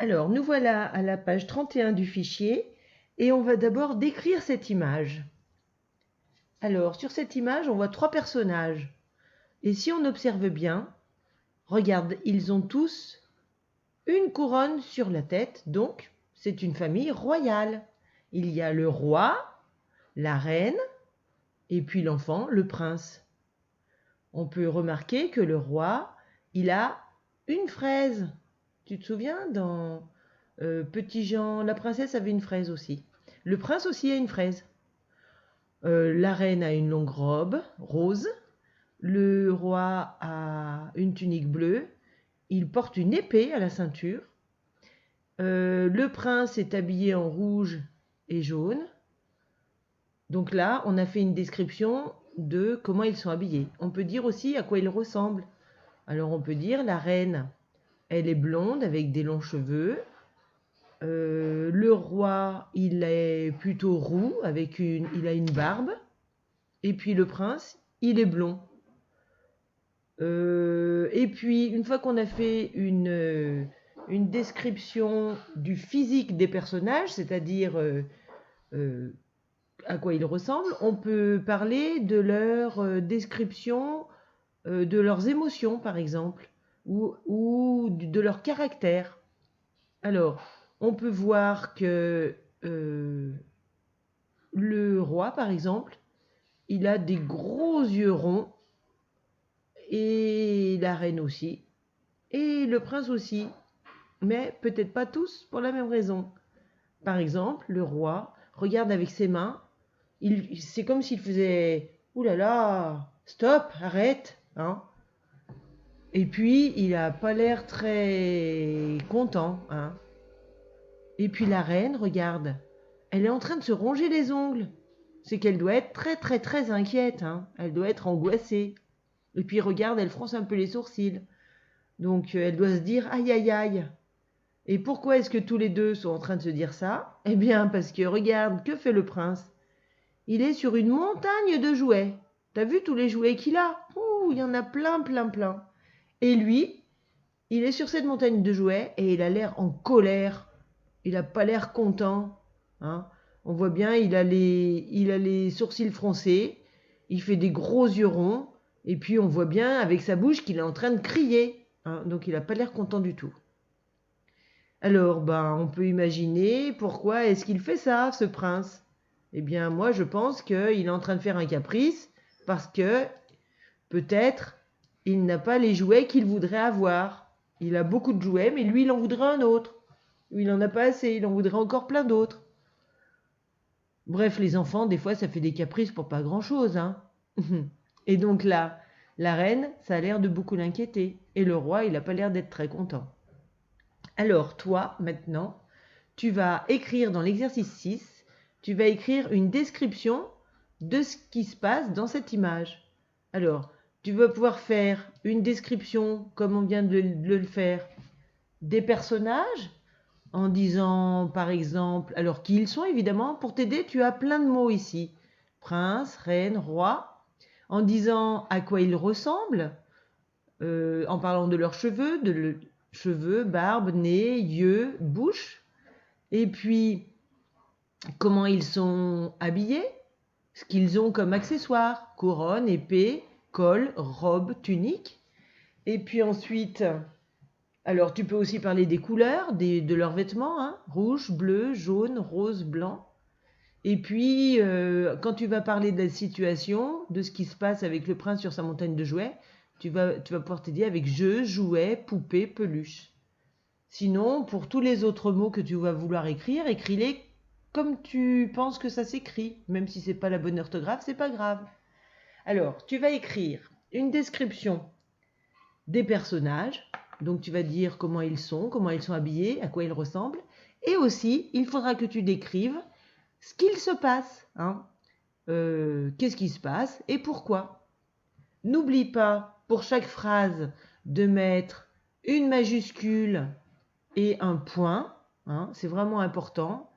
Alors, nous voilà à la page 31 du fichier et on va d'abord décrire cette image. Alors, sur cette image, on voit trois personnages. Et si on observe bien, regarde, ils ont tous une couronne sur la tête, donc c'est une famille royale. Il y a le roi, la reine et puis l'enfant, le prince. On peut remarquer que le roi, il a une fraise. Tu te souviens dans Petit Jean, la princesse avait une fraise aussi. Le prince aussi a une fraise. La reine a une longue robe rose. Le roi a une tunique bleue. Il porte une épée à la ceinture. Le prince est habillé en rouge et jaune. Donc là, on a fait une description de comment ils sont habillés. On peut dire aussi à quoi ils ressemblent. Alors on peut dire la reine, elle est blonde avec des longs cheveux. Le roi, il est plutôt roux, il a une barbe. Et puis le prince, il est blond. Et puis, une fois qu'on a fait une description du physique des personnages, c'est-à-dire à quoi ils ressemblent, on peut parler de leur description de leurs émotions, par exemple, ou de leur caractère. Alors, on peut voir que le roi, par exemple, il a des gros yeux ronds, et la reine aussi, et le prince aussi, mais peut-être pas tous pour la même raison. Par exemple, le roi regarde avec ses mains, c'est comme s'il faisait « Ouh là là, stop, arrête hein !» Et puis, il n'a pas l'air très content. Hein. Et puis la reine, regarde, elle est en train de se ronger les ongles. C'est qu'elle doit être très très très inquiète. Hein. Elle doit être angoissée. Et puis regarde, elle fronce un peu les sourcils. Donc elle doit se dire aïe aïe aïe. Et pourquoi est-ce que tous les deux sont en train de se dire ça? Eh bien parce que regarde, que fait le prince? Il est sur une montagne de jouets. T'as vu tous les jouets qu'il a? Ouh, il y en a plein plein plein. Et lui, il est sur cette montagne de jouets et il a l'air en colère. Il n'a pas l'air content. Hein. On voit bien, il a les sourcils froncés, il fait des gros yeux ronds, et puis on voit bien avec sa bouche qu'il est en train de crier. Hein. Donc il n'a pas l'air content du tout. Alors, ben, on peut imaginer pourquoi est-ce qu'il fait ça, ce prince? Eh bien, moi, je pense qu'il est en train de faire un caprice parce que peut-être il n'a pas les jouets qu'il voudrait avoir. Il a beaucoup de jouets, mais lui, il en voudrait un autre. Il n'en a pas assez, il en voudrait encore plein d'autres. Bref, les enfants, des fois, ça fait des caprices pour pas grand-chose. Hein. Et donc là, la reine, ça a l'air de beaucoup l'inquiéter. Et le roi, il n'a pas l'air d'être très content. Alors, toi, maintenant, tu vas écrire dans l'exercice 6, tu vas écrire une description de ce qui se passe dans cette image. Alors, tu vas pouvoir faire une description, comme on vient de le faire, des personnages, en disant par exemple, alors qui ils sont évidemment, pour t'aider tu as plein de mots ici, prince, reine, roi, en disant à quoi ils ressemblent, en parlant de leurs cheveux, barbe, nez, yeux, bouche, et puis comment ils sont habillés, ce qu'ils ont comme accessoires, couronne, épée, col, robe, tunique, et puis ensuite... Alors, tu peux aussi parler des couleurs, de leurs vêtements, hein, rouge, bleu, jaune, rose, blanc. Et puis, quand tu vas parler de la situation, de ce qui se passe avec le prince sur sa montagne de jouets, tu vas pouvoir t'aider avec jeu, jouet, poupée, peluche. Sinon, pour tous les autres mots que tu vas vouloir écrire, écris-les comme tu penses que ça s'écrit. Même si c'est pas la bonne orthographe, c'est pas grave. Alors, tu vas écrire une description des personnages. Donc tu vas dire comment ils sont habillés, à quoi ils ressemblent. Et aussi, il faudra que tu décrives ce qu'il se passe. Hein. Qu'est-ce qui se passe et pourquoi. N'oublie pas, pour chaque phrase, de mettre une majuscule et un point. Hein, c'est vraiment important.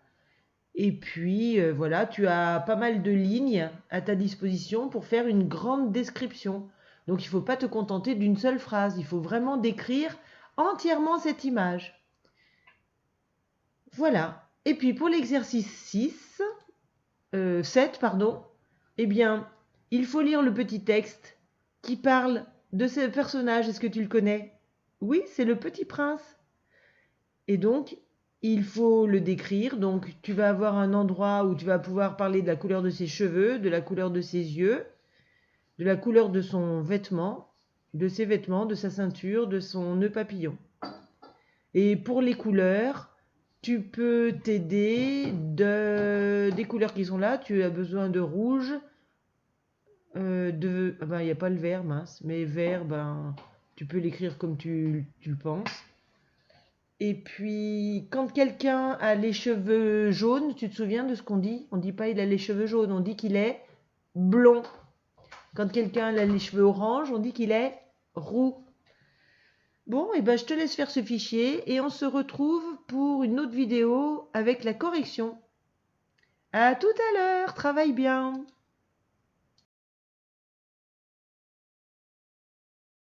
Et puis, voilà, tu as pas mal de lignes à ta disposition pour faire une grande description. Donc, il ne faut pas te contenter d'une seule phrase. Il faut vraiment décrire entièrement cette image. Voilà. Et puis pour l'exercice 7, pardon, eh bien, il faut lire le petit texte qui parle de ce personnage. Est-ce que tu le connais? Oui, c'est le Petit Prince. Et donc, il faut le décrire. Donc, tu vas avoir un endroit où tu vas pouvoir parler de la couleur de ses cheveux, de la couleur de ses yeux, de la couleur de son vêtement, de ses vêtements, de sa ceinture, de son nœud papillon. Et pour les couleurs, tu peux t'aider des couleurs qui sont là. Tu as besoin de rouge, il n'y a pas le vert, mince, mais vert, tu peux l'écrire comme tu le penses. Et puis, quand quelqu'un a les cheveux jaunes, tu te souviens de ce qu'on dit? On dit pas il a les cheveux jaunes, on dit qu'il est blond. Quand quelqu'un a les cheveux orange, on dit qu'il est roux. Bon, et ben je te laisse faire ce fichier et on se retrouve pour une autre vidéo avec la correction. À tout à l'heure, travaille bien.